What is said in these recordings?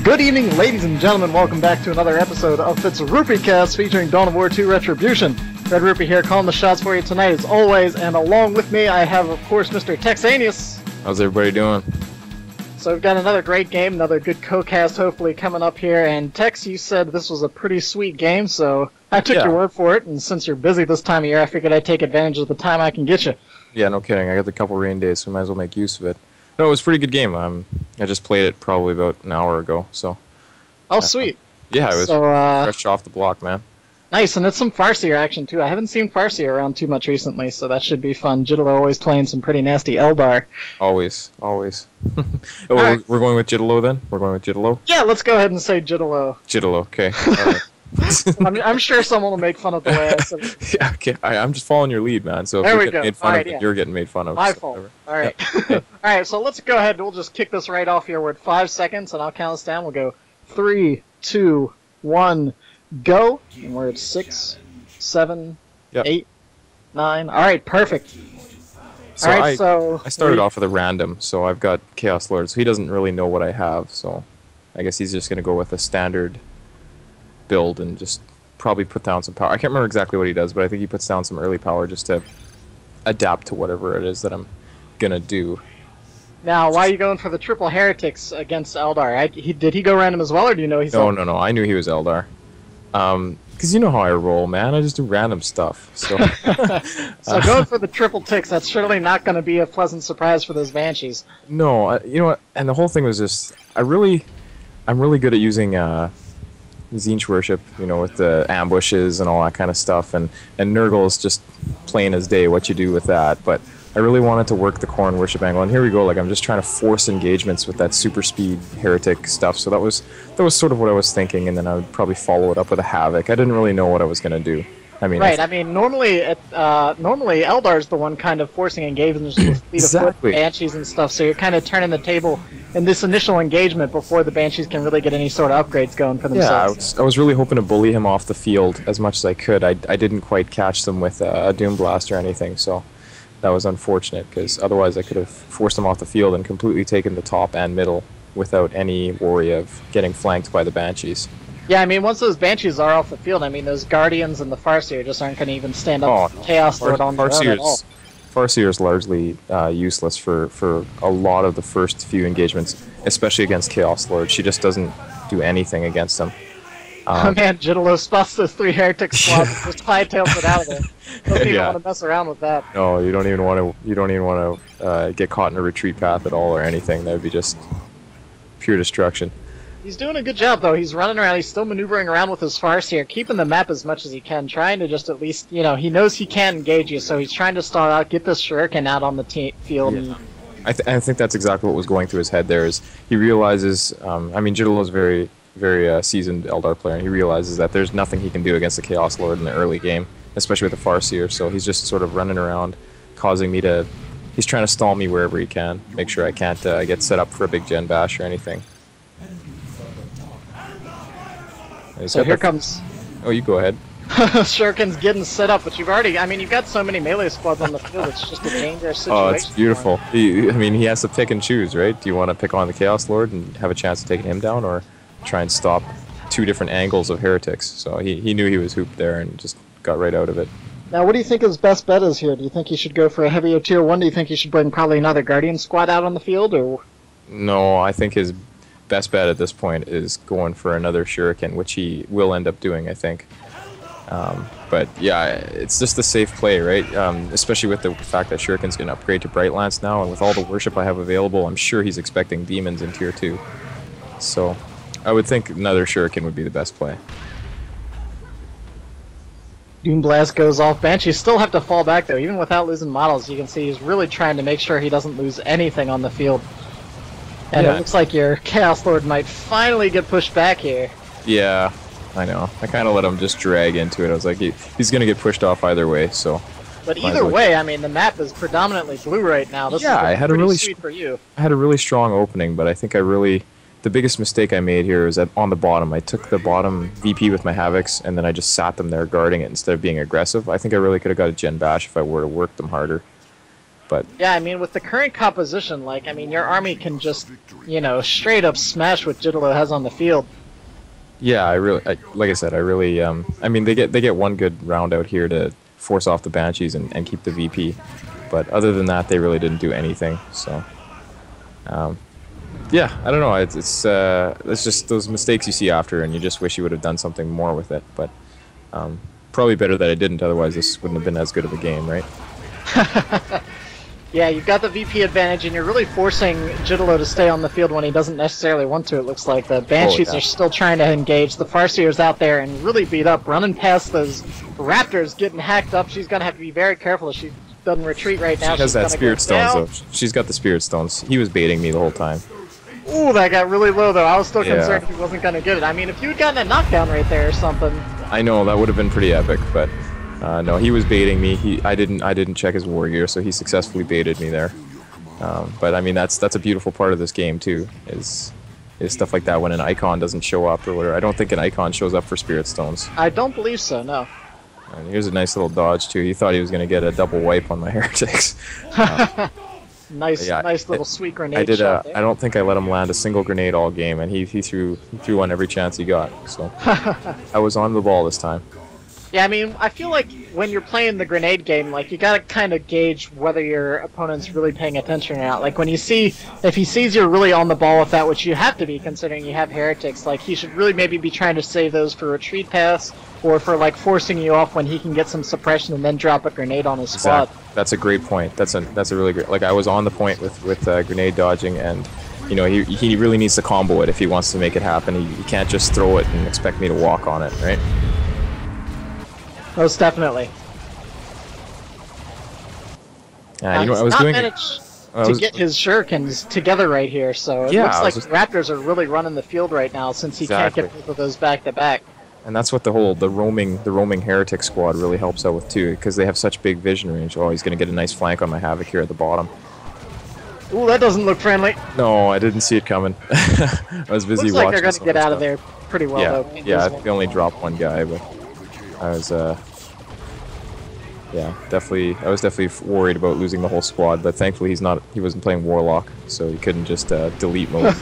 Good evening, ladies and gentlemen. Welcome back to another episode of FitzRupee cast featuring Dawn of War 2 Retribution. Red-Rupee here calling the shots for you tonight as always, and along with me I have, of course, Mr. Texaneous. How's everybody doing? So we've got another great game, another good coCast hopefully coming up here, and Tex, you said this was a pretty sweet game, so I took your word for it, and since you're busy this time of year, I figured I'd take advantage of the time I can get you. Yeah, no kidding. I got a couple rain days, so we might as well make use of it. No, it was a pretty good game. I just played it probably about an hour ago, so... Oh, sweet. Yeah, it was fresh off the block, man. Nice, and it's some Farseer action, too. I haven't seen Farseer around too much recently, so that should be fun. Giddolo always playing some pretty nasty Eldar. Always. We're going with Giddolo, then? We're going with Giddolo? Yeah, let's go ahead and say Giddolo. Giddolo, okay. All right. I'm sure someone will make fun of the way I said it. Yeah, okay. I'm just following your lead, man. So there if we we get go. made fun of, you're getting made fun of. My fault. All right. Yeah. All right, so let's go ahead. We'll just kick this right off here. We're at 5 seconds, and I'll count us down. We'll go 3, 2, 1, go. And we're at 6, 7, 8, 9. All right, perfect. So all right, I started off with a random, so I've got Chaos Lord, so he doesn't really know what I have, so I guess he's just going to go with a standard build and just probably put down some power. I can't remember exactly what he does, but I think he puts down some early power just to adapt to whatever it is that I'm going to do. Now, why are you going for the triple heretics against Eldar? Did he go random as well, or do you know he's... No. I knew he was Eldar. Because you know how I roll, man. I just do random stuff. So, so going for the triple ticks, that's surely not going to be a pleasant surprise for those Banshees. No, you know what? And the whole thing was just... I'm really good at using... Tzeentch worship, you know, with the ambushes and all that kind of stuff, and Nurgle is just plain as day what you do with that, but I really wanted to work the Khorne worship angle, and here we go, like I'm just trying to force engagements with that super speed heretic stuff, so that was sort of what I was thinking, and then I would probably follow it up with a Havoc. I didn't really know what I was going to do. I mean, right, normally Eldar's the one kind of forcing engagements with fleet of foot, Banshees and stuff, so you're kind of turning the table in this initial engagement before the Banshees can really get any sort of upgrades going for themselves. Yeah, I was really hoping to bully him off the field as much as I could. I didn't quite catch them with a Doom Blast or anything, so that was unfortunate, because otherwise I could have forced him off the field and completely taken the top and middle without any worry of getting flanked by the Banshees. Yeah, I mean, once those Banshees are off the field, I mean, those Guardians and the Farseer just aren't going to even stand up to Chaos Lord on their own at all. Farseer is largely useless for a lot of the first few engagements, especially against Chaos Lord. She just doesn't do anything against them. Oh man, Giddolo spots those 3 heretic squads and just hightails it out of there. Don't even want to mess around with that. No, you don't even want to get caught in a retreat path at all or anything. That would be just pure destruction. He's doing a good job, though. He's running around. He's still maneuvering around with his Farseer, keeping the map as much as he can, trying to just at least, you know, he knows he can engage you, so he's trying to start out, get this Shuriken out on the field. Yeah. I think that's exactly what was going through his head there, is he realizes, I mean, Giddolo's very, very seasoned Eldar player, and he realizes that there's nothing he can do against the Chaos Lord in the early game, especially with the Farseer, so he's just sort of running around, causing me to... He's trying to stall me wherever he can, make sure I can't get set up for a big gen bash or anything. So here comes... Oh, you go ahead. Shuriken's getting set up, but you've got so many melee squads on the field, it's just a dangerous situation. Oh, it's beautiful. He has to pick and choose, right? Do you want to pick on the Chaos Lord and have a chance of taking him down, or try and stop 2 different angles of heretics? So he knew he was hooped there and just got right out of it. Now, what do you think his best bet is here? Do you think he should go for a heavier tier 1? Do you think he should bring probably another Guardian squad out on the field, or...? No, I think his best bet at this point is going for another Shuriken, which he will end up doing, I think. But yeah, it's just a safe play, right? Especially with the fact that Shuriken's going to upgrade to Bright Lance now, and with all the worship I have available, I'm sure he's expecting demons in tier 2. So I would think another Shuriken would be the best play. Doom Blast goes off. Banshees still have to fall back, though. Even without losing models, you can see he's really trying to make sure he doesn't lose anything on the field. And it looks like your Chaos Lord might finally get pushed back here. Yeah, I know. I kind of let him just drag into it. I was like, he's going to get pushed off either way, so... But either way, I mean, the map is predominantly blue right now. This is pretty sweet for you. I had a really strong opening, but I think the biggest mistake I made here is that on the bottom, I took the bottom VP with my Havocs, and then I just sat them there guarding it instead of being aggressive. I think I really could have got a Gen Bash if I were to work them harder. But yeah, I mean, with the current composition, like, I mean, your army can just, you know, straight up smash what Giddolo has on the field. yeah, like I said, I mean, they get one good round out here to force off the Banshees and keep the VP, but other than that, they really didn't do anything. So, yeah, I don't know. It's just those mistakes you see after, and you just wish you would have done something more with it. But probably better that I didn't. Otherwise, this wouldn't have been as good of a game, right? Yeah, you've got the VP advantage, and you're really forcing Giddolo to stay on the field when he doesn't necessarily want to, it looks like. The Banshees are still trying to engage. The Farseer's out there and really beat up, running past those Raptors, getting hacked up. She's going to have to be very careful if she doesn't retreat right now. She has that Spirit Stones, though. She's got the Spirit Stones. He was baiting me the whole time. Ooh, that got really low, though. I was still concerned he wasn't going to get it. I mean, if you had gotten a knockdown right there or something... I know, that would have been pretty epic, but... no, he was baiting me. I didn't check his war gear, so he successfully baited me there. But I mean, that's a beautiful part of this game too. Is stuff like that when an icon doesn't show up or whatever. I don't think an icon shows up for Spirit Stones. I don't believe so. No. And here's a nice little dodge too. He thought he was going to get a double wipe on my heretics. Nice little sweet grenade. I don't think I let him land a single grenade all game, and he threw one every chance he got. So I was on the ball this time. Yeah, I mean, I feel like when you're playing the grenade game, like, you gotta kind of gauge whether your opponent's really paying attention or not. Like, when you see, if he sees you're really on the ball with that, which you have to be considering you have heretics, like, he should really maybe be trying to save those for retreat pass, or for, like, forcing you off when he can get some suppression and then drop a grenade on his squad. That's a great point. That's a really great, like, I was on the point with grenade dodging, and, you know, he really needs to combo it if he wants to make it happen. He can't just throw it and expect me to walk on it, right? Most definitely. You know, I was doing managed to get his shurikens together right here, so it looks like Raptors are really running the field right now since he can't get both of those back to back. And that's what the roaming heretic squad really helps out with too, because they have such big vision range. Oh, he's gonna get a nice flank on my havoc here at the bottom. Ooh, that doesn't look friendly. No, I didn't see it coming. I was busy watching. Looks like they're gonna get out of there pretty well though. Yeah, they only dropped one guy, but. I was, I was definitely worried about losing the whole squad, but thankfully he wasn't playing Warlock, so he couldn't just delete mode.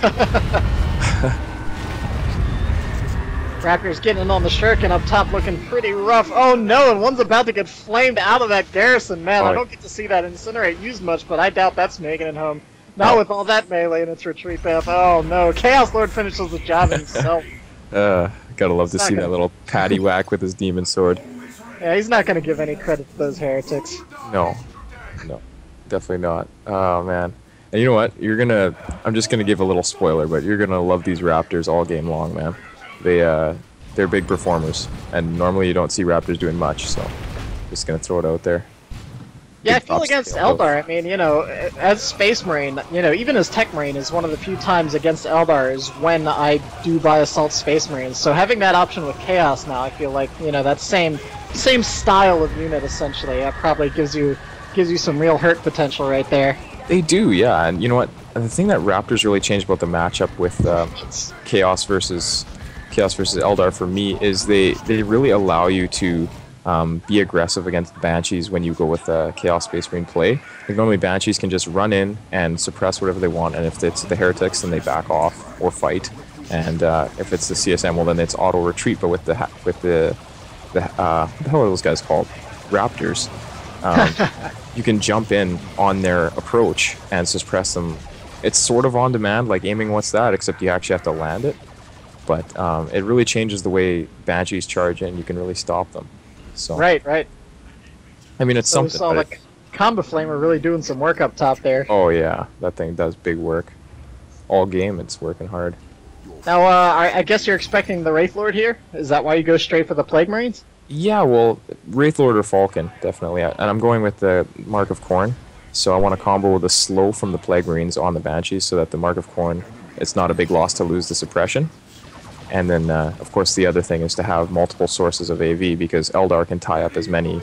Raptors getting in on the shuriken up top, looking pretty rough. Oh no, and one's about to get flamed out of that garrison. Man, I don't get to see that incinerate used much, but I doubt that's making it home. Not with all that melee in its retreat path. Oh no, Chaos Lord finishes the job himself. Gotta love to see that little patty whack with his demon sword. Yeah, he's not gonna give any credit to those heretics. No, definitely not. Oh man, and you know what? I'm just gonna give a little spoiler, but you're gonna love these Raptors all game long, man. They're big performers, and normally you don't see Raptors doing much, so just gonna throw it out there. Yeah, I feel against Eldar, I mean, you know, as Space Marine, you know, even as Tech Marine is one of the few times against Eldar is when I do buy Assault Space Marines. So having that option with Chaos now, I feel like, you know, that same style of unit, essentially, that probably gives you some real hurt potential right there. They do, yeah, and you know what? The thing that Raptors really changed about the matchup with Chaos versus Eldar for me is they really allow you to be aggressive against Banshees when you go with Chaos Space Marine play. Like normally Banshees can just run in and suppress whatever they want, and if it's the heretics, then they back off or fight. And if it's the CSM, well then it's auto retreat. But with the what the hell are those guys called? Raptors. You can jump in on their approach and suppress them. It's sort of on demand, like aiming what's that, except you actually have to land it. But it really changes the way Banshees charge in. You can really stop them. So, right. I mean, it's so something. We saw the Combo Flamer really doing some work up top there. Oh yeah, that thing does big work. All game, it's working hard. Now, I guess you're expecting the Wraith Lord here? Is that why you go straight for the Plague Marines? Yeah, well, Wraith Lord or Falcon, definitely. And I'm going with the Mark of Khorne. So I want to combo with a slow from the Plague Marines on the Banshees so that the Mark of Khorne, it's not a big loss to lose the suppression. And then, of course, the other thing is to have multiple sources of AV because Eldar can tie up as many.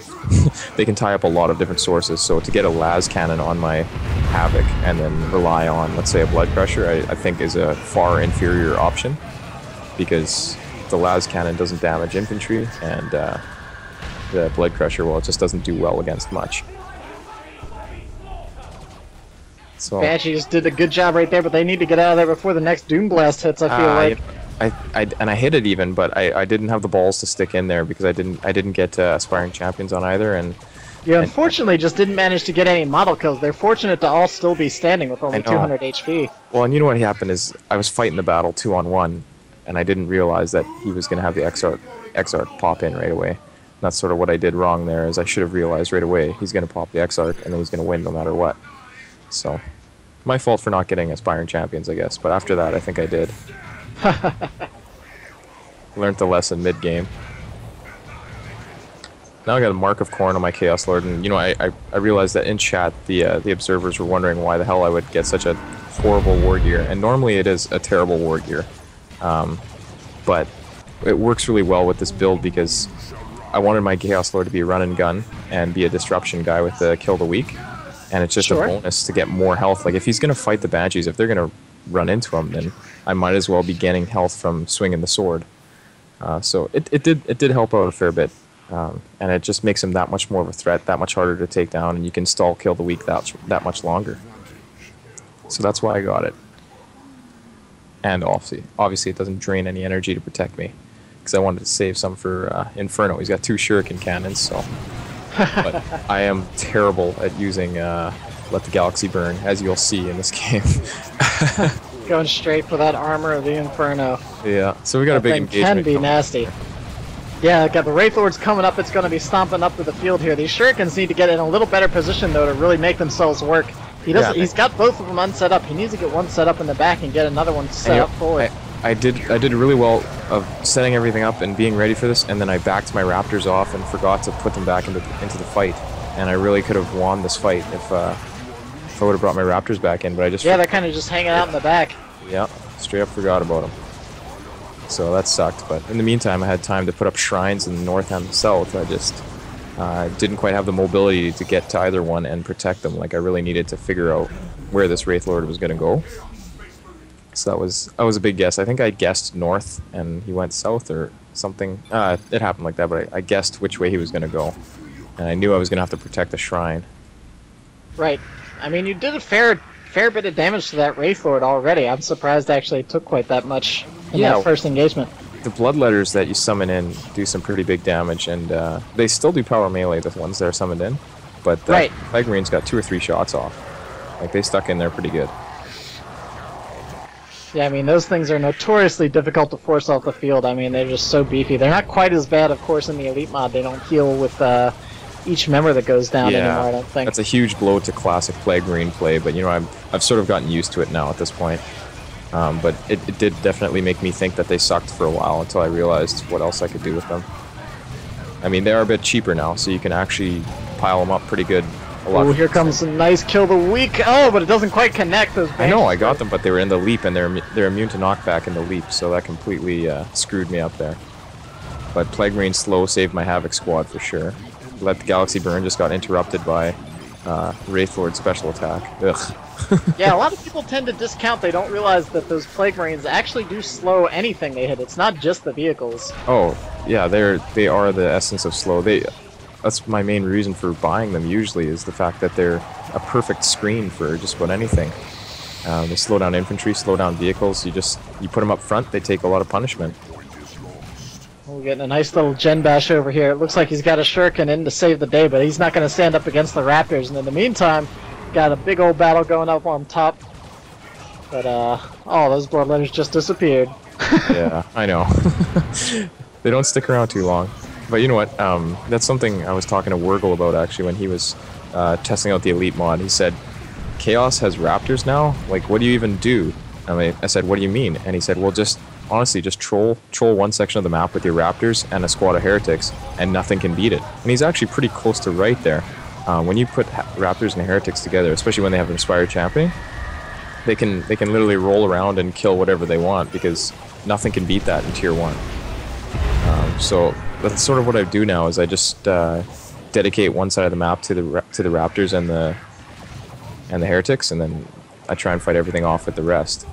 They can tie up a lot of different sources. So to get a las cannon on my Havoc and then rely on, let's say, a Blood Crusher, I think is a far inferior option because the las cannon doesn't damage infantry and the Blood Crusher, well, it just doesn't do well against much. So Banshees did a good job right there, but they need to get out of there before the next Doom Blast hits, I feel like. I hit it even, but I didn't have the balls to stick in there because I didn't get Aspiring Champions on either, and you unfortunately just didn't manage to get any model kills. They're fortunate to all still be standing with only 200 HP. Well, and you know what happened is I was fighting the battle 2-on-1, and I didn't realize that he was going to have the X-Arc pop in right away. And that's sort of what I did wrong there, is I should have realized right away he's going to pop the X-Arc, and then he's going to win no matter what. So, my fault for not getting Aspiring Champions, I guess, but after that I think I did. Learned the lesson mid-game. Now I got a Mark of Corn on my Chaos Lord, and you know, I realized that in chat the observers were wondering why the hell I would get such a horrible war gear, and normally it is a terrible war gear, but it works really well with this build because I wanted my Chaos Lord to be a run and gun and be a disruption guy with the kill the weak, and it's just a bonus to get more health. Like if he's gonna fight the Banshees, if they're gonna run into him, then I might as well be gaining health from swinging the sword. So it did help out a fair bit. And it just makes him that much more of a threat, that much harder to take down, and you can stall kill the weak that much longer. So that's why I got it. And obviously it doesn't drain any energy to protect me, because I wanted to save some for Inferno. He's got 2 shuriken cannons, so. But I am terrible at using Let the Galaxy Burn, as you'll see in this game. Going straight for that armor of the Inferno. Yeah, so we got a big engagement. Can be nasty. Yeah, got the Wraith Lords coming up. It's going to be stomping up to the field here. These Shurikens need to get in a little better position, though, to really make themselves work. He's got both of them unset up. He needs to get one set up in the back and get another one set up forward. I did really well of setting everything up and being ready for this, and then I backed my Raptors off and forgot to put them back into the fight. And I really could have won this fight if I would have brought my Raptors back in, but I just... Yeah, they're kind of just hanging out in the back. Yeah, straight up forgot about them. So that sucked, but in the meantime I had time to put up shrines in the north and the south. I just didn't quite have the mobility to get to either one and protect them. Like I really needed to figure out where this Wraith Lord was going to go. So that was a big guess. I think I guessed north and he went south or something. It happened like that, but I guessed which way he was going to go. And I knew I was going to have to protect the shrine. Right. I mean, you did a fair bit of damage to that Wraith Lord already. I'm surprised actually it took quite that much in that first engagement. The Bloodletters that you summon in do some pretty big damage, and they still do power melee, the ones that are summoned in, but Plague Marine's got 2 or 3 shots off. Like, they stuck in there pretty good. Yeah, I mean, those things are notoriously difficult to force off the field. I mean, they're just so beefy. They're not quite as bad, of course, in the Elite mod. They don't heal with each member that goes down anymore, I don't think. That's a huge blow to classic Plague Marine play, but, you know, I've sort of gotten used to it now at this point. But it did definitely make me think that they sucked for a while until I realized what else I could do with them. I mean, they are a bit cheaper now, so you can actually pile them up pretty good. Oh, here comes a nice kill the weak. Oh, but it doesn't quite connect those. I know, I got them, but they were in the leap, and they're immune to knockback in the leap, so that completely screwed me up there. But Plague Marine slow saved my Havoc squad for sure. Let the Galaxy Burn just got interrupted by Wraith Lord special attack. Ugh. Yeah, a lot of people tend to discount. They don't realize that those Plague Marines actually do slow anything they hit. It's not just the vehicles. Oh, yeah, they are the essence of slow. That's my main reason for buying them usually, is the fact that they're a perfect screen for just about anything. They slow down infantry, slow down vehicles. You put them up front, they take a lot of punishment. We're getting a nice little gen bash over here. It looks like he's got a Shuriken in to save the day, but he's not going to stand up against the Raptors. And in the meantime, got a big old battle going up on top. But, oh, those Bloodletters just disappeared. Yeah, I know. They don't stick around too long. But you know what? That's something I was talking to Wurgle about, actually, when he was testing out the Elite mod. He said, Chaos has Raptors now? Like, what do you even do? I said, what do you mean? And he said, well, honestly, just troll one section of the map with your Raptors and a squad of Heretics, and nothing can beat it. And he's actually pretty close to right there. When you put Raptors and Heretics together, especially when they have Inspired Championing, they can literally roll around and kill whatever they want, because nothing can beat that in Tier 1. So that's sort of what I do now, is I just dedicate one side of the map to the Raptors and the Heretics, and then I try and fight everything off with the rest.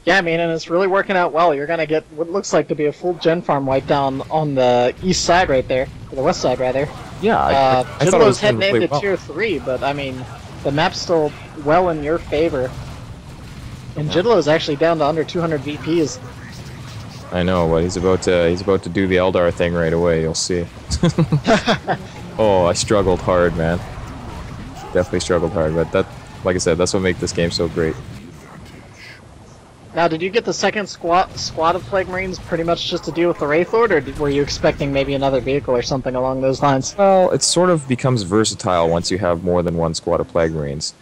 Yeah, I mean, and it's really working out well. You're going to get what looks like to be a full gen farm wipe down on the east side right there, or the west side rather. Yeah, I thought it was Giddolo's heading really into well. Tier 3, but I mean, the map's still well in your favor. And Giddolo is actually down to under 200 VPs. I know, but he's about to do the Eldar thing right away. You'll see. Oh, I struggled hard, man. Definitely struggled hard, but that, like I said, that's what makes this game so great. Now, did you get the second squad of Plague Marines pretty much just to deal with the Wraith Lord, or were you expecting maybe another vehicle or something along those lines? Well, it sort of becomes versatile once you have more than one squad of Plague Marines.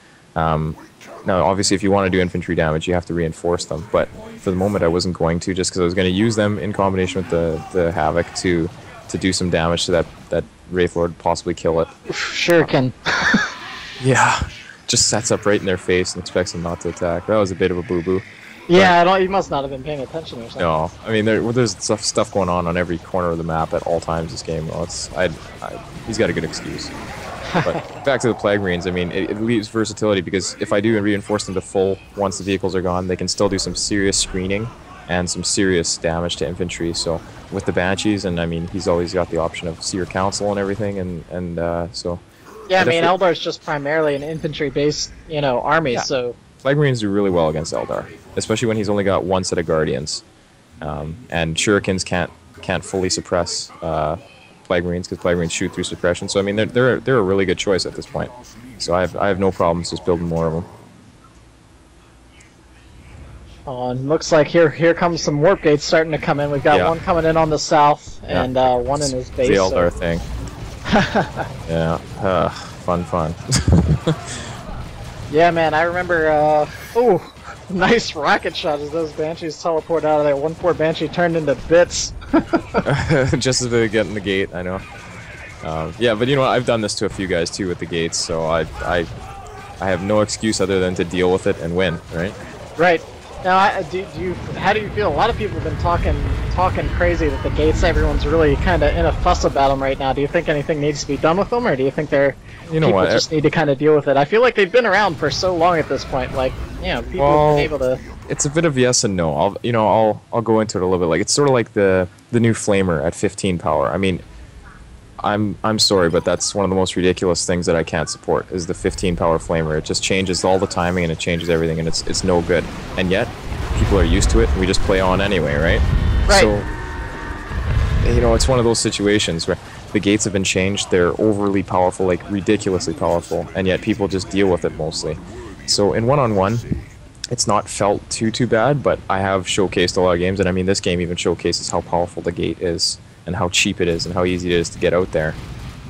Now, obviously, if you want to do infantry damage, you have to reinforce them. But for the moment, I wasn't going to, just because I was going to use them in combination with the Havoc to do some damage to that Wraith Lord, possibly kill it. Shuriken. Yeah, just sets up right in their face and expects them not to attack. That was a bit of a boo-boo. Yeah, you must not have been paying attention or something. No, I mean there's stuff going on every corner of the map at all times. This game, well, he's got a good excuse. But back to the Plague Marines, I mean, it leaves versatility because if I do reinforce them to full once the vehicles are gone, they can still do some serious screening and some serious damage to infantry. So with the Banshees, and I mean, he's always got the option of Seer Council and everything, and so. Yeah, I mean, Eldar's just primarily an infantry-based, army, yeah. So. Plague Marines do really well against Eldar, especially when he's only got one set of Guardians, and Shurikens can't fully suppress Plague Marines because Plague Marines shoot through suppression. So I mean, they're a really good choice at this point. So I have no problems just building more of them. Oh, and looks like here comes some warp gates starting to come in. We've got one coming in on the south and one in his base. The Eldar thing. Yeah, fun. Yeah, man, I remember. Nice rocket shot as those Banshees teleport out of there. 1-4 Banshee turned into bits. Just as they get in the gate, I know. Yeah, but you know what? I've done this to a few guys too with the gates, so I have no excuse other than to deal with it and win, right? Right. Now, how do you feel? A lot of people have been talking crazy that the gates, everyone's really kind of in a fuss about them right now. Do you think anything needs to be done with them, or do you think people just need to kind of deal with it? I feel like they've been around for so long at this point. Like, people have been able to. It's a bit of yes and no. I'll go into it a little bit. Like, it's sort of like the new Flamer at 15 power. I mean, I'm sorry, but that's one of the most ridiculous things that I can't support is the 15 power Flamer. It just changes all the timing and it changes everything, and it's no good. And yet, people are used to it, and we just play on anyway, right? Right. So, it's one of those situations where the gates have been changed. They're overly powerful, like ridiculously powerful, and yet people just deal with it mostly. So in one-on-one, it's not felt too bad, but I have showcased a lot of games, and I mean, this game even showcases how powerful the gate is, and how cheap it is, and how easy it is to get out there.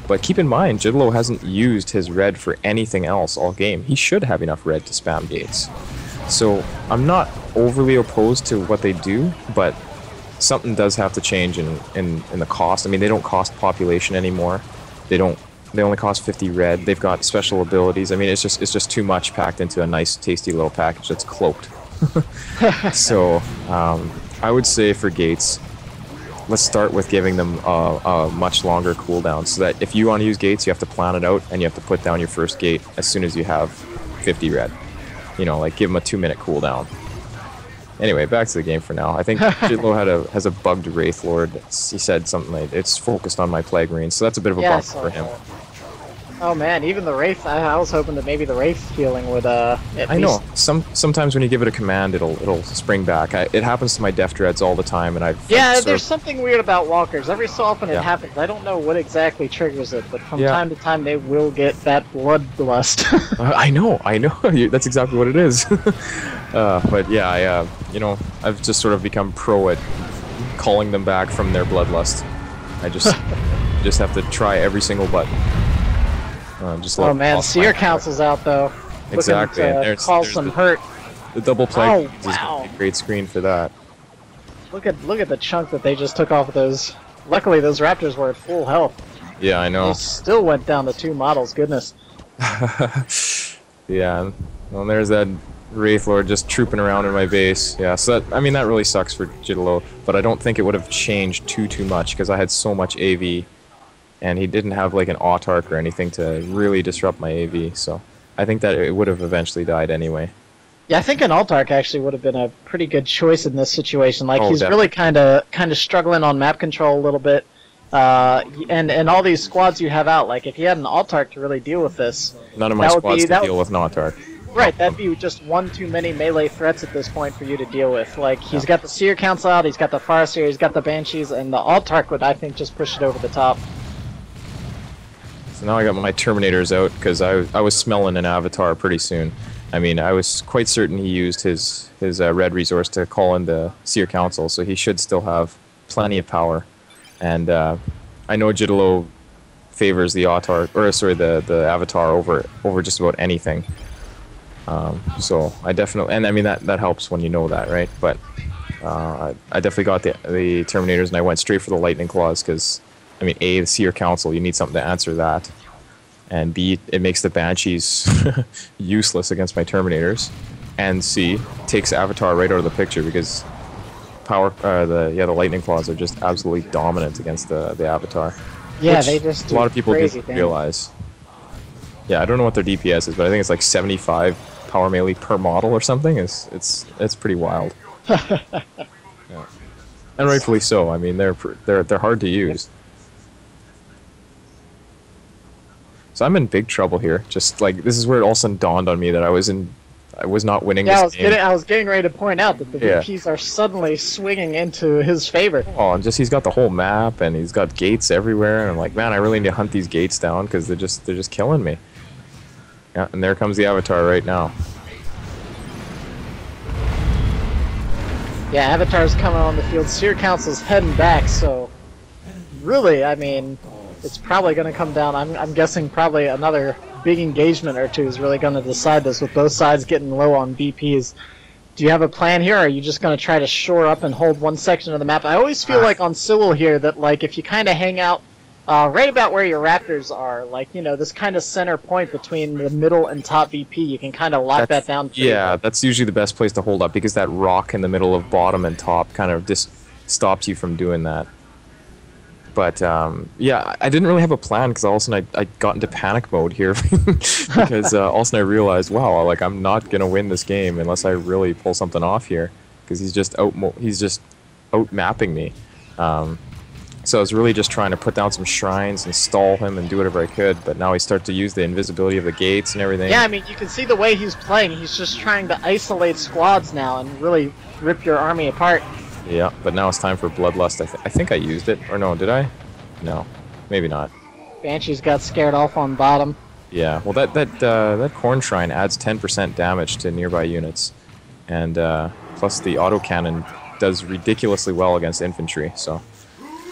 But keep in mind, Giddolo hasn't used his red for anything else all game. He should have enough red to spam gates. So I'm not overly opposed to what they do, but something does have to change in the cost. I mean, they don't cost population anymore. They only cost 50 red. They've got special abilities. I mean, it's just too much packed into a nice, tasty little package that's cloaked. So I would say for gates, let's start with giving them a much longer cooldown, so that if you want to use gates, you have to plan it out, and you have to put down your first gate as soon as you have 50 red. Like give them a 2-minute cooldown. Anyway, back to the game for now. I think Giddolo has a bugged Wraith Lord. He said something like, it's focused on my Plague Marines, so that's a bit of a bump for him. Oh man, even the Wraith, I was hoping that maybe the Wraith healing would at least... I know. Sometimes when you give it a command, it'll spring back. It happens to my Def Dreads all the time, and there's something weird about Walkers. Every so often it happens. I don't know what exactly triggers it, but from time to time they will get that bloodlust. I know. That's exactly what it is. But yeah, I've just sort of become pro at calling them back from their bloodlust. I just have to try every single button. Oh man, Seer Council's out though. Exactly. Looking to cause some hurt. The double plague is a great screen for that. Look at the chunk that they just took off of those. Luckily, those Raptors were at full health. Yeah, I know. They still went down to 2 models. Goodness. Yeah. Well, there's that Wraith Lord just trooping around in my base. Yeah. So that really sucks for Giddolo, but I don't think it would have changed too much because I had so much AV. And he didn't have like an autark or anything to really disrupt my AV, so I think that it would have eventually died anyway. Yeah, I think an autark actually would have been a pretty good choice in this situation. Like he's definitely. Really kind of struggling on map control a little bit. and all these squads you have out, like if you had an Altark to really deal with this, none of my squads can deal with an Altark. Right, that'd be just one too many melee threats at this point for you to deal with. Like, he's got the Seer Council out, he's got the Farseer, he's got the Banshees, and the Altark would, I think, just push it over the top. So now I got my Terminators out, because I was smelling an Avatar pretty soon. I mean, I was quite certain he used his red resource to call in the Seer Council, so he should still have plenty of power. And I know Giddolo favors the Autark, or sorry, the Avatar over just about anything. So I definitely, and I mean that helps when you know that, right? But I definitely got the Terminators, and I went straight for the Lightning Claws because, I mean, A, the Seer Council, you need something to answer that, and B, it makes the Banshees useless against my Terminators, and C, takes Avatar right out of the picture because the Lightning Claws are just absolutely dominant against the Avatar. Yeah, they just do a lot of people didn't realize. Yeah, I don't know what their DPS is, but I think it's like 75 power melee per model or something. It's pretty wild. Yeah. And rightfully so. I mean, they're hard to use. So I'm in big trouble here. Just like this is where it all of a sudden dawned on me that I was not winning this game. I was getting ready to point out that the VPs are suddenly swinging into his favor. Oh, and just he's got the whole map and he's got gates everywhere, and I'm like, man, I really need to hunt these gates down because they're just killing me. Yeah, and there comes the Avatar right now. Yeah, Avatar's coming on the field. Seer Council's heading back, so really, I mean, it's probably going to come down. I'm guessing probably another big engagement or two is really going to decide this, with both sides getting low on VPs. Do you have a plan here, or are you just going to try to shore up and hold one section of the map? I always feel like on Siwal here that, like, if you kind of hang out right about where your Raptors are, like, you know, this kind of center point between the middle and top VP, you can kind of lock that down. Yeah, that's usually the best place to hold up, because that rock in the middle of bottom and top kind of just stops you from doing that. But, yeah, I didn't really have a plan, because all of a sudden I got into panic mode here, because all of a sudden I realized, wow, like, I'm not going to win this game unless I really pull something off here, because he's just out-mapping me. So I was really just trying to put down some shrines and stall him and do whatever I could, but now he starts to use the invisibility of the gates and everything. Yeah, I mean, you can see the way he's playing. He's just trying to isolate squads now and really rip your army apart. Yeah, but now it's time for Bloodlust. I think I used it. Or no, did I? No, maybe not. Banshees got scared off on bottom. Yeah, well, that Corn Shrine adds 10% damage to nearby units. And plus the autocannon does ridiculously well against infantry, so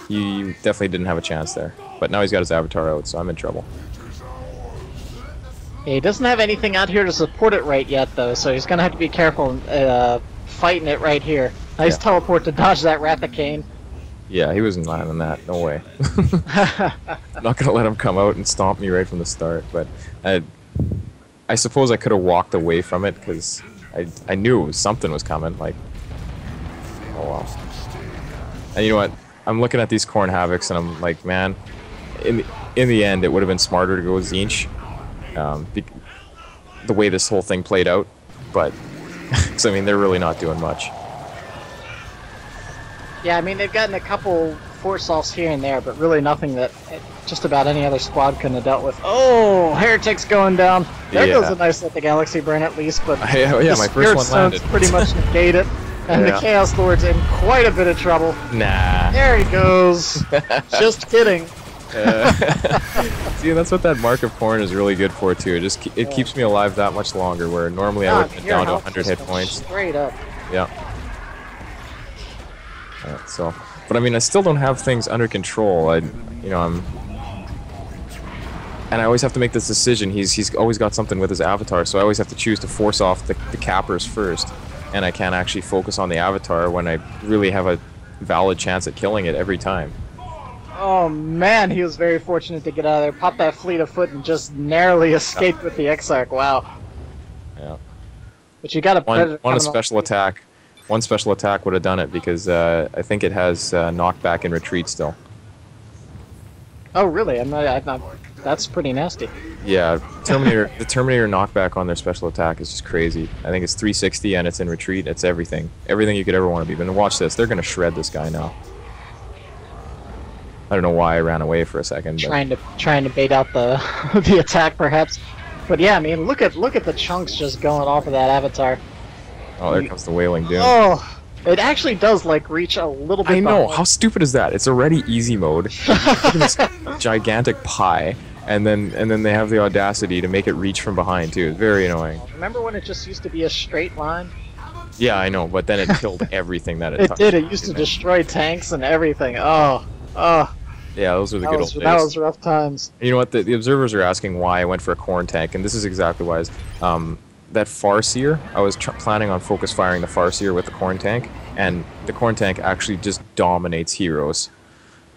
he definitely didn't have a chance there. But now he's got his Avatar out, so I'm in trouble. Yeah, he doesn't have anything out here to support it right yet, though, so he's going to have to be careful fighting it right here. Nice teleport to dodge that Rathacane. Yeah, he wasn't landing that. No way. I'm not going to let him come out and stomp me right from the start, but I suppose I could have walked away from it, because I knew something was coming. Like, oh well. And you know what? I'm looking at these Corn Havocs, and I'm like, man, in the end, it would have been smarter to go with Tzeentch, the way this whole thing played out. But, because, I mean, they're really not doing much. Yeah, I mean, they've gotten a couple force-offs here and there, but really nothing that just about any other squad couldn't have dealt with. Oh, Heretic's going down. There goes a nice Let the Galaxy Burn at least, but yeah, my first one landed. Pretty much negate it. And the Chaos Lord's in quite a bit of trouble. Nah. There he goes. Just kidding. See, that's what that Mark of Corn is really good for, too. It keeps me alive that much longer, where normally I would get down to 100 hit points. Straight up. Yeah. So, but I mean, I still don't have things under control. And I always have to make this decision. He's always got something with his Avatar, so I always have to choose to force off the cappers first. And I can't actually focus on the Avatar when I really have a valid chance at killing it every time. Oh man, he was very fortunate to get out of there. Popped that fleet of foot and just narrowly escaped with the Exarch. Wow. Yeah. But you got a Predator. One special attack. One special attack would have done it, because I think it has knockback and retreat still. Oh really? I'm not. That's pretty nasty. Yeah, the Terminator knockback on their special attack is just crazy. I think it's 360 and it's in retreat. It's everything. Everything you could ever want to be. But watch this. They're going to shred this guy now. I don't know why I ran away for a second. But... Trying to bait out the the attack, perhaps. But yeah, I mean, look at the chunks just going off of that avatar. Oh, there comes the Wailing Doom. Oh, it actually does like reach a little bit. I know. How stupid is that? It's already easy mode. This gigantic pie, and then they have the audacity to make it reach from behind too. It's very annoying. Remember when it just used to be a straight line? Yeah, I know, but then it killed everything that it touched. It did. It used to destroy tanks and everything. Oh. Yeah, those were the good old days. That was rough times. You know what? The observers are asking why I went for a corn tank, and this is exactly why. That Farseer, I was planning on focus firing the Farseer with the corn tank, and the corn tank actually just dominates heroes.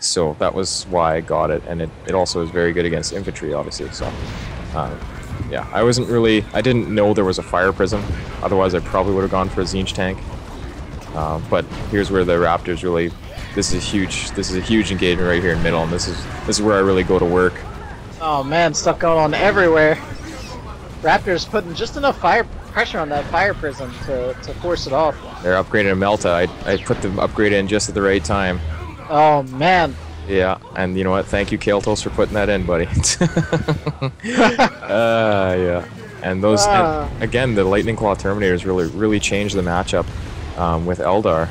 So that was why I got it, and it also is very good against infantry, obviously. So, yeah, I didn't know there was a fire prism. Otherwise, I probably would have gone for a Tzeentch tank. But here's where the Raptors really. This is a huge engagement right here in middle, and this is where I really go to work. Oh man, stuff going on everywhere. Raptors putting just enough fire pressure on that fire prism to force it off. They're upgrading a Melta. I put the upgrade in just at the right time. Oh man. Yeah, and you know what? Thank you, Kael'thas, for putting that in, buddy. Yeah. And those and again, the Lightning Claw Terminators really changed the matchup with Eldar.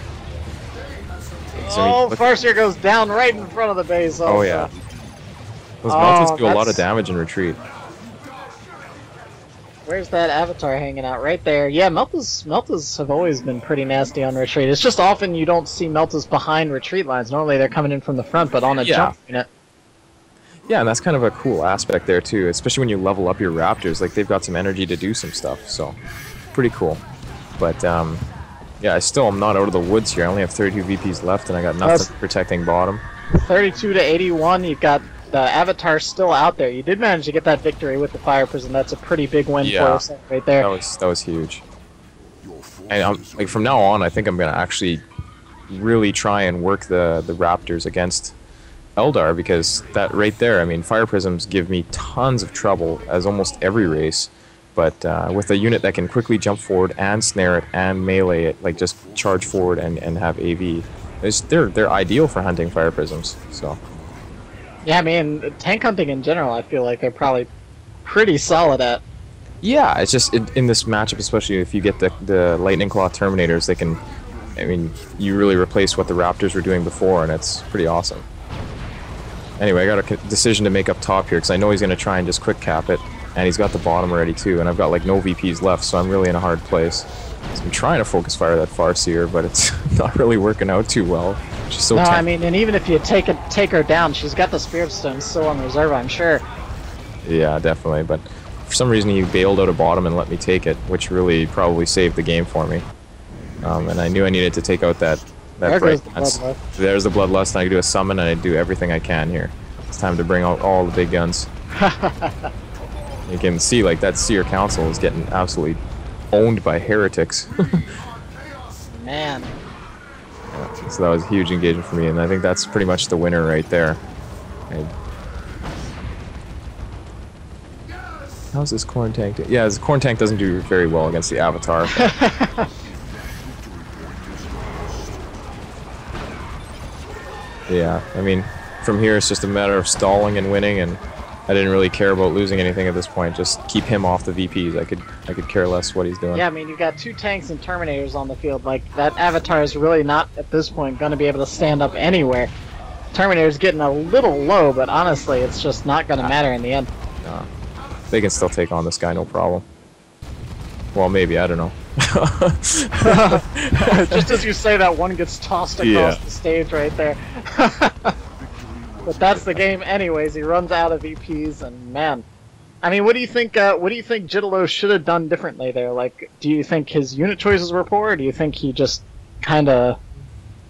So Farseer goes down right in front of the base. Also. Oh yeah. Those Meltas do a lot of damage in retreat. Where's that avatar hanging out? Right there. Yeah, Meltas have always been pretty nasty on retreat. It's just often you don't see Meltas behind retreat lines. Normally they're coming in from the front, but on a jump unit. Yeah, and that's kind of a cool aspect there too, especially when you level up your Raptors. Like, they've got some energy to do some stuff, so pretty cool. But yeah, I still am not out of the woods here. I only have 32 VPs left, and I got nothing protecting bottom. 32 to 81. You've got the Avatar still out there. You did manage to get that victory with the Fire Prism. That's a pretty big win for us right there. That was huge. And like, from now on, I think I'm gonna actually really try and work the Raptors against Eldar, because that right there, I mean, Fire Prisms give me tons of trouble as almost every race. But with a unit that can quickly jump forward and snare it and melee it, like just charge forward and have AV, they're ideal for hunting Fire Prisms. So. Yeah, I mean, tank hunting in general, I feel like they're probably pretty solid at. Yeah, it's just in this matchup, especially if you get the Lightning Claw Terminators, they can, I mean, you really replace what the Raptors were doing before, and it's pretty awesome. Anyway, I got a decision to make up top here, because I know he's going to try and just quick cap it, and he's got the bottom already too, and I've got like no VPs left, so I'm really in a hard place. So I'm trying to focus fire that Farseer, but it's not really working out too well. She's so I mean, and even if you take her down, she's got the Spirit Stone still on reserve, I'm sure. Yeah, definitely, but for some reason he bailed out a bottom and let me take it, which really probably saved the game for me. And I knew I needed to take out that break. There's the Bloodlust, and I do a summon, and I do everything I can here. It's time to bring out all the big guns. You can see, like, that Seer Council is getting absolutely owned by heretics. Man. Yeah, so that was a huge engagement for me, and I think that's pretty much the winner right there. How's this corn tank? Yeah, this corn tank doesn't do very well against the Avatar. Yeah, I mean, from here it's just a matter of stalling and winning, and I didn't really care about losing anything at this point. Just keep him off the VPs. I could care less what he's doing. Yeah, I mean, you've got 2 tanks and Terminators on the field. Like, that Avatar is really not, at this point, going to be able to stand up anywhere. Terminator's getting a little low, but honestly, it's just not going to matter in the end. No. They can still take on this guy, no problem. Well, maybe, I don't know. Just as you say that, one gets tossed across the stage right there. But that's the game anyways. He runs out of VPs, and man, I mean, what do you think Giddolo should have done differently there? Like, do you think his unit choices were poor, or do you think he just kind of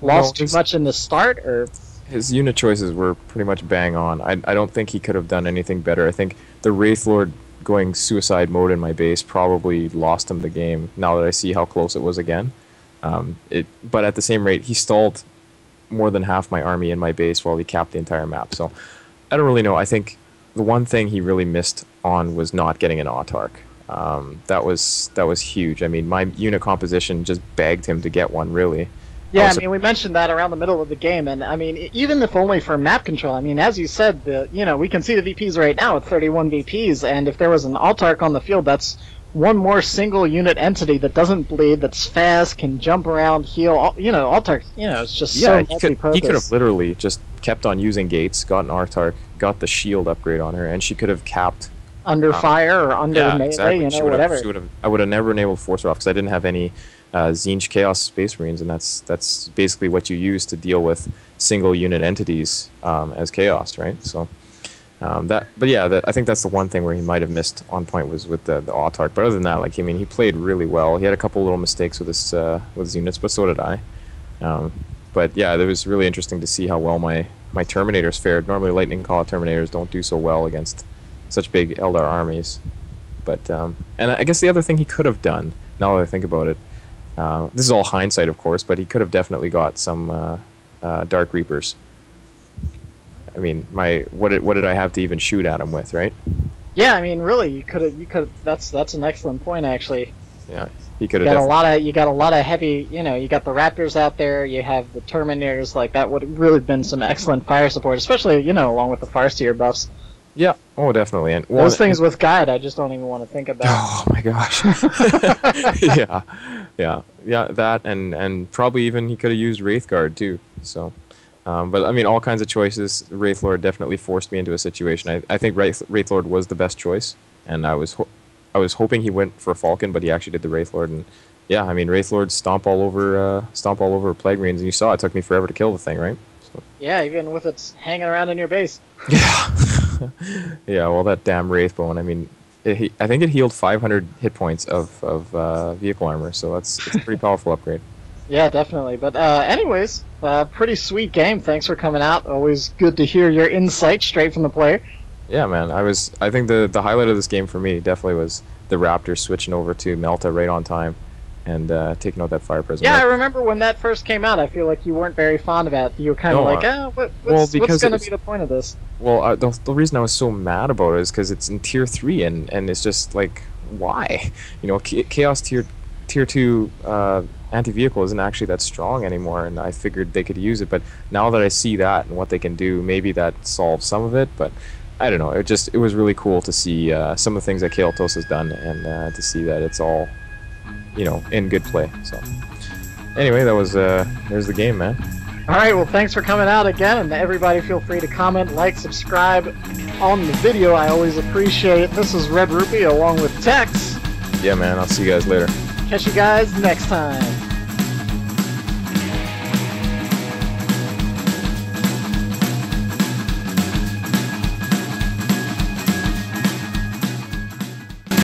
lost too much in the start? Or his unit choices were pretty much bang on. I don't think he could have done anything better. I think the Wraith Lord going suicide mode in my base probably lost him the game, now that I see how close it was again. But at the same rate, he stalled more than half my army in my base while he capped the entire map. So I don't really know. I think the one thing he really missed on was not getting an Autarch. That was huge. I mean, my unit composition just begged him to get one, really. Yeah, I mean, we mentioned that around the middle of the game, and I mean, even if only for map control, I mean, as you said, we can see the VPs right now with 31 VPs, and if there was an Altark on the field, that's one more single unit entity that doesn't bleed, that's fast, can jump around, heal. Altark, it's just so multi-purpose. He could have literally just kept on using gates, got an Altark, got the shield upgrade on her, and she could have capped under fire or under melee, exactly. Whatever. I would have never been able to force her off because I didn't have any Tzeentch Chaos Space Marines, and that's basically what you use to deal with single unit entities as Chaos, right? So I think that's the one thing where he might have missed on point was with the Autark. But other than that, he played really well. He had a couple little mistakes with his units, but so did I. But yeah, it was really interesting to see how well my Terminators fared. Normally, Lightning Claw Terminators don't do so well against such big Eldar armies. But and I guess the other thing he could have done, now that I think about it, this is all hindsight, of course, but he could have definitely got some Dark Reapers. I mean, what did I have to even shoot at him with, right? Yeah, I mean, really, you could. That's an excellent point, actually. Yeah, he could have. You got a lot of heavy. You got the Raptors out there. You have the Terminators. That would have really been some excellent fire support, especially along with the Farseer buffs. Yeah. Oh, definitely. And those things with guide, I just don't even want to think about. Oh my gosh. yeah. That and probably even he could have used Wraithguard too. So, but I mean, all kinds of choices. Wraithlord definitely forced me into a situation. I think Wraithlord was the best choice, and I was hoping he went for Falcon, but he actually did the Wraithlord. And yeah, I mean, Wraithlord stomp all over Plague Marines, and you saw it took me forever to kill the thing, right? So. Yeah, even with it hanging around in your base. Yeah. Yeah, well, that damn Wraithbone. I mean, I think it healed 500 hit points of vehicle armor, so it's a pretty powerful upgrade. Yeah, definitely. But anyways, pretty sweet game. Thanks for coming out. Always good to hear your insight straight from the player. Yeah, man. I think the highlight of this game for me definitely was the Raptors switching over to Melta right on time and taking out that Fire Prism. Yeah, I remember when that first came out, I feel like you weren't very fond of it. You were kind of what's going to be the point of this? Well, the reason I was so mad about it is because it's in Tier 3, and it's just like, why? Chaos Tier 2 anti-vehicle isn't actually that strong anymore, and I figured they could use it, but now that I see that and what they can do, maybe that solves some of it, but I don't know. It was really cool to see some of the things that Kael'thas has done, and to see that it's all in good play. So anyway, that was there's the game, man. Alright, well, thanks for coming out again, and everybody feel free to comment, like, subscribe on the video. I always appreciate it. This is Red-Rupee along with Tex. Yeah, man, I'll see you guys later. Catch you guys next time.